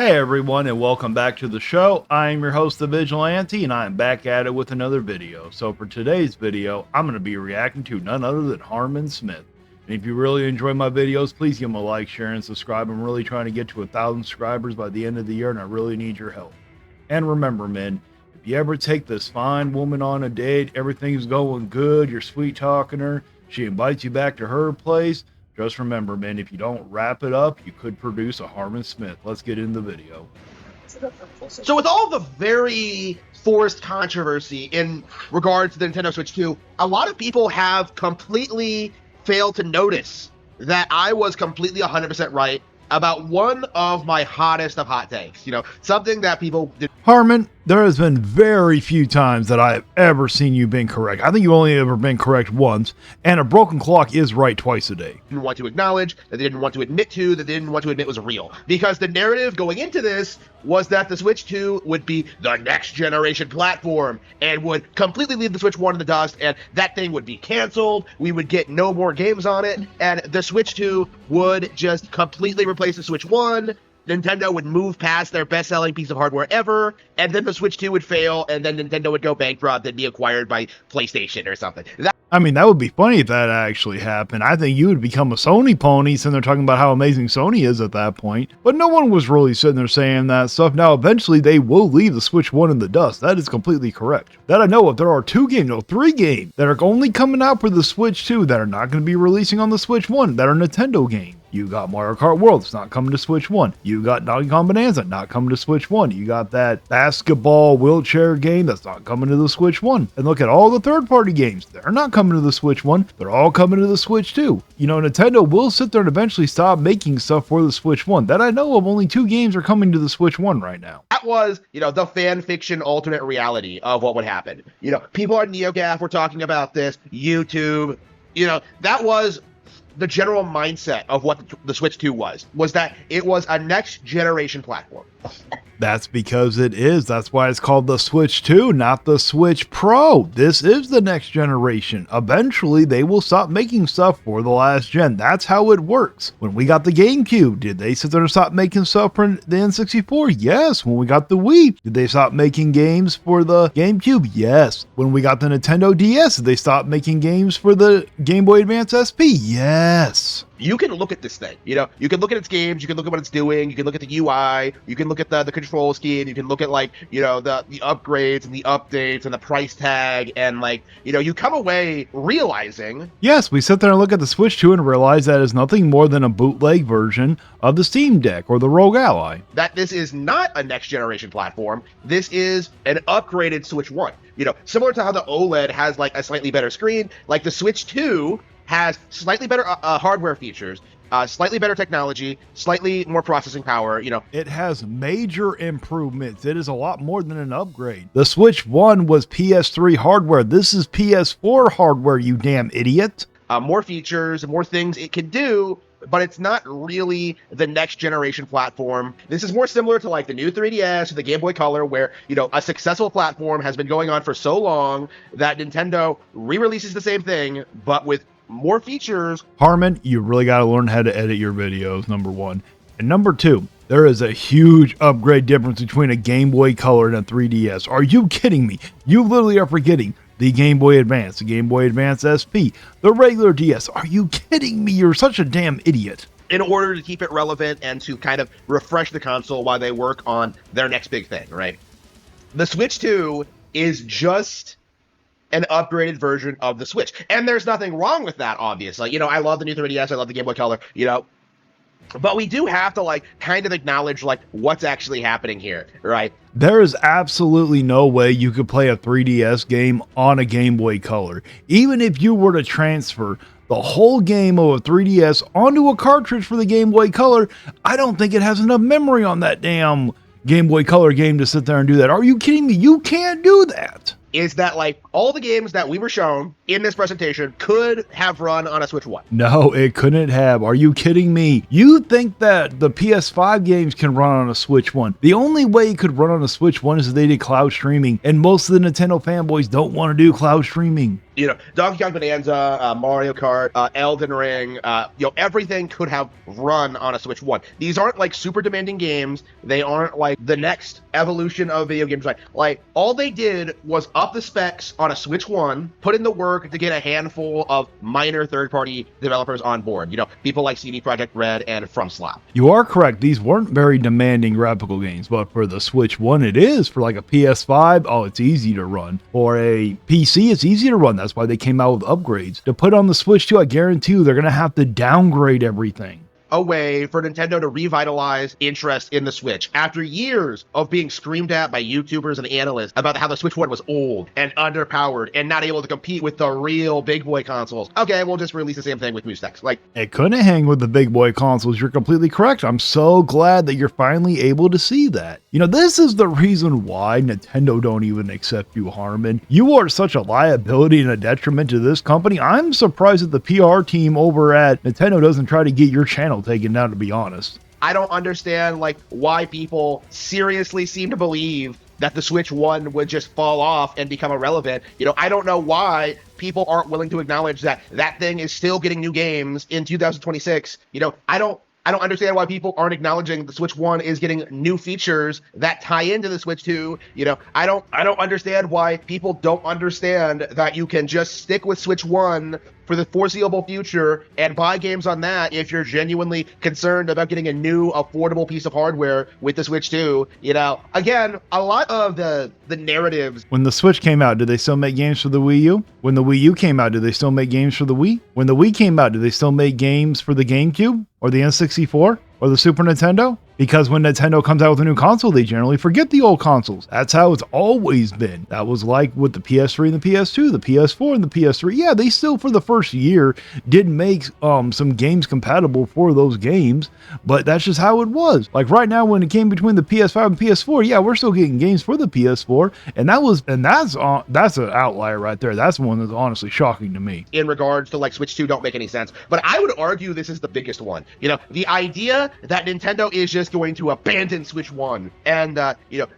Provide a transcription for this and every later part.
Hey everyone, and welcome back to the show. I am your host, The Vigilante, and I am back at it with another video. So for today's video, I'm going to be reacting to none other than Harman Smith. And if you really enjoy my videos, please give them a like, share, and subscribe. I'm really trying to get to 1,000 subscribers by the end of the year, and I really need your help. And remember, men, if you ever take this fine woman on a date, everything's going good, you're sweet talking her, she invites you back to her place, just remember, man, if you don't wrap it up, you could produce a Harman Smith. Let's get into the video. So with all the very forced controversy in regards to the Nintendo Switch 2, a lot of people have completely failed to notice that I was completely 100% right about one of my hottest of hot takes. You know, something that people did. Harman, there has been very few times that I have ever seen you being correct. I think you only ever been correct once, and a broken clock is right twice a day. Didn't want to acknowledge, that they didn't want to admit to, that they didn't want to admit was real. Because the narrative going into this was that the Switch 2 would be the next generation platform and would completely leave the Switch 1 in the dust, and that thing would be canceled, we would get no more games on it, and the Switch 2 would just completely replace the Switch 1. Nintendo would move past their best-selling piece of hardware ever, and then the Switch 2 would fail, and then Nintendo would go bankrupt and be acquired by PlayStation or something. I mean, that would be funny if that actually happened. I think you would become a Sony pony since they're talking about how amazing Sony is at that point. But no one was really sitting there saying that stuff. Now, eventually, they will leave the Switch 1 in the dust. That is completely correct. That I know of, there are 3 games that are only coming out for the Switch 2 that are not going to be releasing on the Switch 1 that are Nintendo games. You got Mario Kart World, it's not coming to Switch 1. You got Donkey Kong Bonanza, not coming to Switch 1. You got that basketball wheelchair game that's not coming to the Switch 1. And look at all the third-party games. They're not coming to the Switch 1. They're all coming to the Switch 2. You know, Nintendo will sit there and eventually stop making stuff for the Switch 1. That I know of, only 2 games are coming to the Switch 1 right now. That was, you know, the fan fiction alternate reality of what would happen. You know, people on NeoGAF were talking about this, YouTube, you know, that was the general mindset of what the Switch 2 was that it was a next generation platform. That's because it is. That's why it's called the Switch 2, not the Switch Pro. This is the next generation. Eventually, they will stop making stuff for the last gen. That's how it works. When we got the GameCube, did they sit there and stop making stuff for the N64? Yes. When we got the Wii, did they stop making games for the GameCube? Yes. When we got the Nintendo DS, did they stop making games for the Game Boy Advance SP? Yes. You can look at this thing, you know, you can look at its games, you can look at what it's doing, you can look at the UI, you can look at the control scheme, you can look at, like, you know, the upgrades and the updates and the price tag, and, like, you know, you come away realizing... Yes, we sit there and look at the Switch 2 and realize that is nothing more than a bootleg version of the Steam Deck or the Rogue Ally. That this is not a next generation platform, this is an upgraded Switch 1. You know, similar to how the OLED has, like, a slightly better screen, like the Switch 2 has slightly better hardware features, slightly better technology, slightly more processing power, you know. It has major improvements. It is a lot more than an upgrade. The Switch 1 was PS3 hardware. This is PS4 hardware, you damn idiot. More features, more things it can do, but it's not really the next generation platform. This is more similar to, like, the new 3DS or the Game Boy Color, where, you know, a successful platform has been going on for so long that Nintendo re-releases the same thing, but with more features. Harman, you really got to learn how to edit your videos, number 1. And number 2, there is a huge upgrade difference between a Game Boy Color and a 3DS. Are you kidding me? You literally are forgetting the Game Boy Advance, the Game Boy Advance SP, the regular DS. Are you kidding me? You're such a damn idiot. In order to keep it relevant and to kind of refresh the console while they work on their next big thing, right? The Switch 2 is just an upgraded version of the Switch. And there's nothing wrong with that, obviously. You know, I love the new 3DS, I love the Game Boy Color, you know. But we do have to, like, kind of acknowledge, like, what's actually happening here, right? There is absolutely no way you could play a 3DS game on a Game Boy Color. Even if you were to transfer the whole game of a 3DS onto a cartridge for the Game Boy Color, I don't think it has enough memory on that damn Game Boy Color game to sit there and do that. Are you kidding me? You can't do that. Is that, like, all the games that we were shown in this presentation could have run on a Switch 1. No, it couldn't have. Are you kidding me? You think that the PS5 games can run on a Switch 1. The only way it could run on a Switch 1 is if they did cloud streaming, and most of the Nintendo fanboys don't want to do cloud streaming. Donkey Kong Bonanza, Mario Kart, Elden Ring, everything could have run on a Switch 1. These aren't like super demanding games. They aren't like the next evolution of video games. Like all they did was up the specs on a Switch 1, put in the work to get a handful of minor third-party developers on board. People like CD Projekt Red and FromSoft. You are correct. These weren't very demanding graphical games, but for the Switch 1, it is. For like a PS5, oh, it's easy to run. For a PC, it's easy to run. That's why they came out with upgrades. To put on the Switch 2, I guarantee you they're going to have to downgrade everything. A way for Nintendo to revitalize interest in the Switch after years of being screamed at by YouTubers and analysts about how the Switch 1 was old and underpowered and not able to compete with the real big boy consoles. Okay, we'll just release the same thing with Mustex. Like, it couldn't hang with the big boy consoles. You're completely correct. I'm so glad that you're finally able to see that. This is the reason why Nintendo don't even accept you, Harman. You are such a liability and a detriment to this company. I'm surprised that the PR team over at Nintendo doesn't try to get your channel taken down, to be honest. I don't understand why people seriously seem to believe that the Switch 1 would just fall off and become irrelevant. I don't know why people aren't willing to acknowledge that that thing is still getting new games in 2026. I don't understand why people aren't acknowledging the Switch 1 is getting new features that tie into the Switch 2. I don't understand why people don't understand that you can just stick with Switch 1 for the foreseeable future and buy games on that if you're genuinely concerned about getting a new affordable piece of hardware with the Switch 2. Again, a lot of the narratives. When the Switch came out, did they still make games for the Wii U? When the Wii U came out, did they still make games for the Wii? When the Wii came out, did they still make games for the GameCube or the N64 or the Super Nintendo? Because when Nintendo comes out with a new console, they generally forget the old consoles. That's how it's always been. That was like with the PS3 and the PS2, the PS4 and the PS3. Yeah, they still, for the first year, did make some games compatible for those games, but that's just how it was. Like right now, when it came between the PS5 and PS4, yeah, we're still getting games for the PS4, and that's an outlier right there. That's one that's honestly shocking to me. In regards to Switch 2 don't make any sense, but I would argue this is the biggest one. The idea that Nintendo is just going to abandon Switch 1 and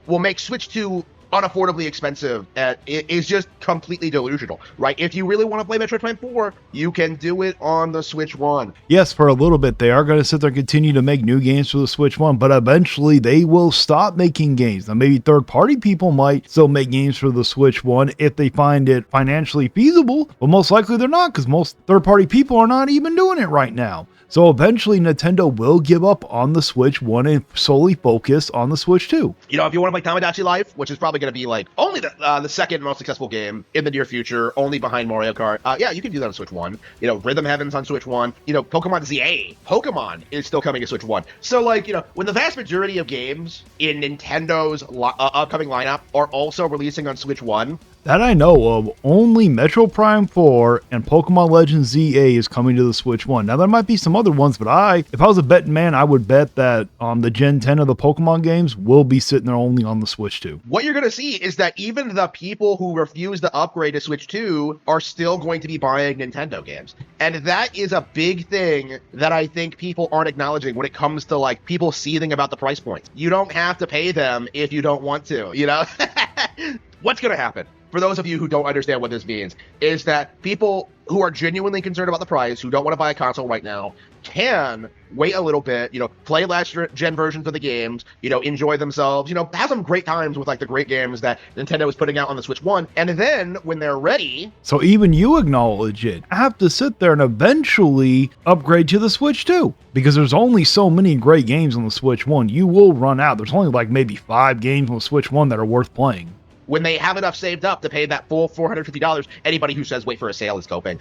will make Switch 2 unaffordably expensive is just completely delusional, right? If you really want to play Metroid Prime 4, you can do it on the Switch 1. Yes, for a little bit they are going to sit there and continue to make new games for the Switch 1, but eventually they will stop making games. Now maybe third-party people might still make games for the Switch 1 if they find it financially feasible, but most likely they're not, because most third-party people are not even doing it right now. So eventually Nintendo will give up on the Switch 1 and solely focus on the Switch 2. If you want to play Tamagotchi Life, which is probably going to be only the second most successful game in the near future, only behind Mario Kart, yeah, you can do that on Switch 1. Rhythm Heaven's on Switch 1. Pokemon ZA. Pokemon is still coming to Switch 1. So when the vast majority of games in Nintendo's upcoming lineup are also releasing on Switch 1, that I know of, only Metro Prime 4 and Pokemon Legends ZA is coming to the Switch 1. Now, there might be some other ones, but if I was a betting man, I would bet that the Gen 10 of the Pokemon games will be sitting there only on the Switch 2. What you're going to see is that even the people who refuse to upgrade to Switch 2 are still going to be buying Nintendo games. And that is a big thing that I think people aren't acknowledging when it comes to people seething about the price points. You don't have to pay them if you don't want to, What's going to happen? For those of you who don't understand what this means, is that people who are genuinely concerned about the price, who don't want to buy a console right now, can wait a little bit, play last gen versions of the games, enjoy themselves, have some great times with the great games that Nintendo is putting out on the Switch 1. And then when they're ready. So even you acknowledge it. I have to sit there and eventually upgrade to the Switch 2, because there's only so many great games on the Switch 1. You will run out. There's only maybe 5 games on the Switch 1 that are worth playing. When they have enough saved up to pay that full $450, anybody who says wait for a sale is coping.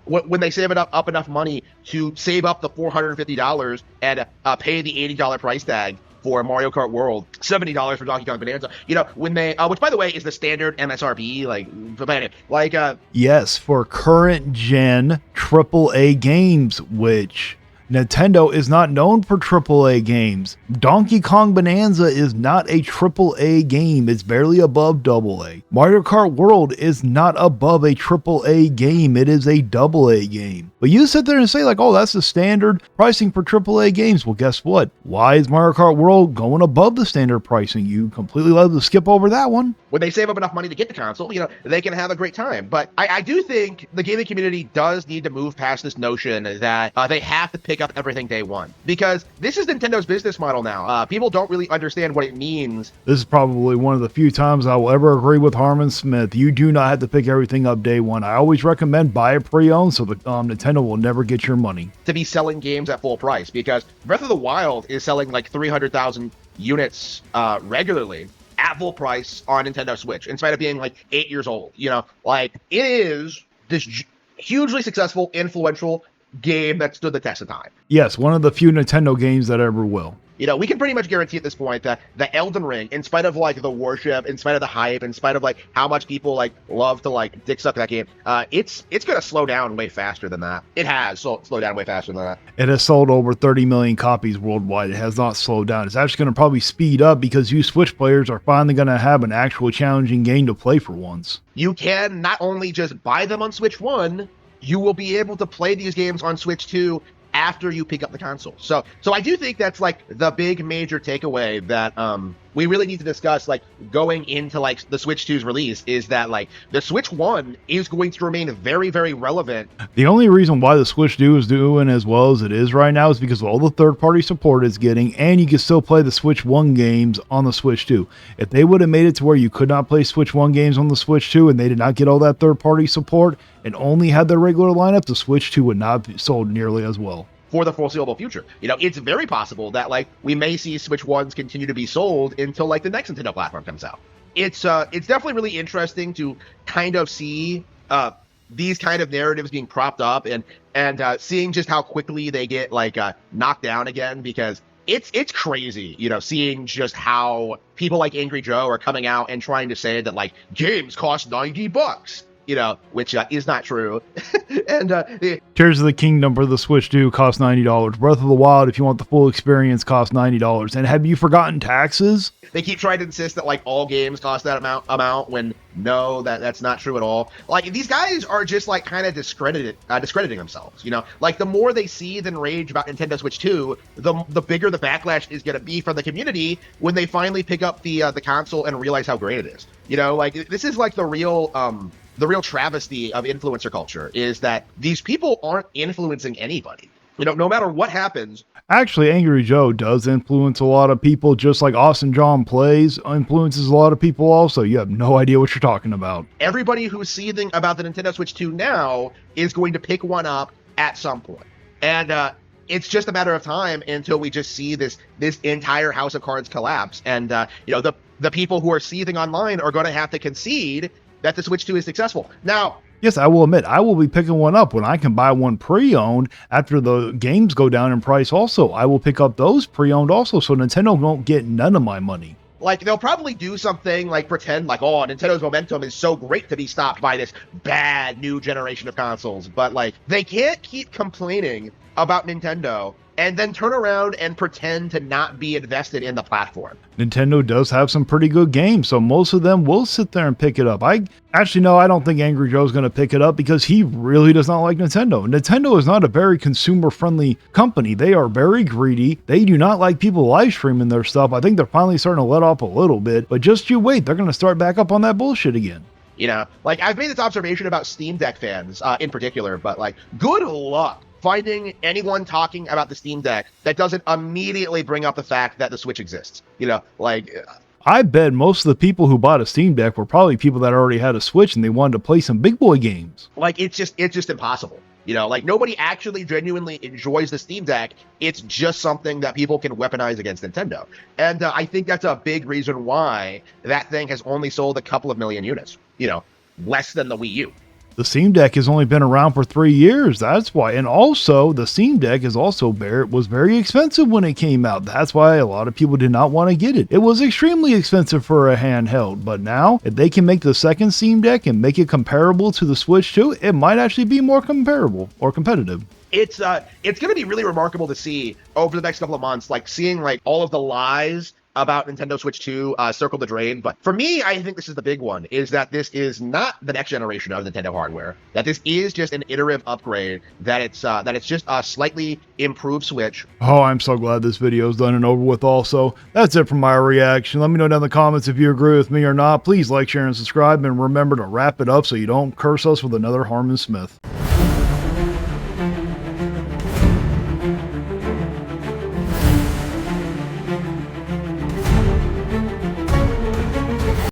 When they save up enough money to save up the $450 and pay the $80 price tag for Mario Kart World, $70 for Donkey Kong Bonanza, when they, which by the way is the standard MSRP, yes, for current gen AAA games, which Nintendo is not known for AAA games. Donkey Kong Bonanza is not a AAA game. It's barely above AA. Mario Kart World is not above a AAA game. It is a AA game. But you sit there and say like, oh, that's the standard pricing for AAA games. Well, guess what? Why is Mario Kart World going above the standard pricing? You completely love to skip over that one. When they save up enough money to get the console, they can have a great time. But I do think the gaming community does need to move past this notion that they have to pick up everything day one, because this is Nintendo's business model now. People don't really understand what it means. This is probably one of the few times I will ever agree with Harman Smith. You do not have to pick everything up day one. I always recommend buy a pre-owned so that Nintendo will never get your money. To be selling games at full price, because Breath of the Wild is selling like 300,000 units regularly at full price on Nintendo Switch, in spite of being like 8 years old. Like, it is this hugely successful, influential game that stood the test of time. Yes, one of the few Nintendo games that ever will. We can pretty much guarantee at this point that the Elden Ring, in spite of like the worship, in spite of the hype, in spite of like how much people like love to like dick suck that game, it's going to slow down way faster than that. It has slowed down way faster than that. It has sold over 30 million copies worldwide. It has not slowed down. It's actually going to probably speed up because you Switch players are finally going to have an actual challenging game to play for once. You can not only just buy them on Switch 1, you will be able to play these games on Switch 2 after you pick up the console. So I do think that's like the big major takeaway that we really need to discuss, like going into like the Switch 2's release, is that like the Switch 1 is going to remain very, very relevant. The only reason why the Switch 2 is doing as well as it is right now is because of all the third-party support it's getting, and you can still play the Switch 1 games on the Switch 2. If they would have made it to where you could not play Switch 1 games on the Switch 2 and they did not get all that third-party support and only had their regular lineup, the Switch 2 would not be sold nearly as well. For the foreseeable future. It's very possible that like we may see Switch 1s continue to be sold until like the next Nintendo platform comes out. It's definitely really interesting to kind of see these kind of narratives being propped up and seeing just how quickly they get like knocked down again, because it's crazy, seeing just how people like Angry Joe are coming out and trying to say that like games cost $90. Which is not true. And Tears of the Kingdom for the Switch 2 costs $90. Breath of the Wild, if you want the full experience, costs $90. And have you forgotten taxes? They keep trying to insist that like all games cost that amount when no, that's not true at all. Like, these guys are just like kind of discrediting themselves. Like, the more they seethe and rage about Nintendo Switch 2, the bigger the backlash is going to be from the community when they finally pick up the console and realize how great it is. Like, this is like the real travesty of influencer culture, is that these people aren't influencing anybody. No matter what happens. Actually, Angry Joe does influence a lot of people, just like Austin John Plays influences a lot of people also. You have no idea what you're talking about. Everybody who's seething about the Nintendo Switch 2 now is going to pick one up at some point. And it's just a matter of time until we just see this entire house of cards collapse. And, the people who are seething online are going to have to concede that the Switch 2 is successful. Now, yes, I will admit, I will be picking one up when I can buy one pre-owned after the games go down in price also. I will pick up those pre-owned also, so Nintendo won't get none of my money. Like, they'll probably do something like pretend like, oh, Nintendo's momentum is so great to be stopped by this bad new generation of consoles. But, like, they can't keep complaining about Nintendo and then turn around and pretend to not be invested in the platform. Nintendo does have some pretty good games, so most of them will sit there and pick it up. I don't think Angry Joe's going to pick it up because he really does not like Nintendo. Nintendo is not a very consumer-friendly company. They are very greedy. They do not like people live streaming their stuff. I think they're finally starting to let off a little bit, but just you wait. They're going to start back up on that bullshit again. Like, I've made this observation about Steam Deck fans in particular, but like, good luck finding anyone talking about the Steam Deck that doesn't immediately bring up the fact that the Switch exists. I bet most of the people who bought a Steam Deck were probably people that already had a Switch and they wanted to play some big boy games. Like, it's just impossible. Like, nobody actually genuinely enjoys the Steam Deck. It's just something that people can weaponize against Nintendo. And I think that's a big reason why that thing has only sold a couple of million units, less than the Wii U. The Steam Deck has only been around for 3 years. That's why. And also, the Steam Deck was very expensive when it came out. That's why a lot of people did not want to get it. It was extremely expensive for a handheld. But now, if they can make the second Steam Deck and make it comparable to the Switch 2, it might actually be more comparable or competitive. It's going to be really remarkable to see over the next couple of months, like seeing like all of the lies about Nintendo Switch 2 circle the drain. But for me, I think this is the big one, is that this is not the next generation of Nintendo hardware, that this is just an iterative upgrade, that it's just a slightly improved Switch. Oh, I'm so glad this video is done and over with also. That's it from my reaction. Let me know down in the comments if you agree with me or not. Please like, share, and subscribe, and remember to wrap it up so you don't curse us with another Harman Smith.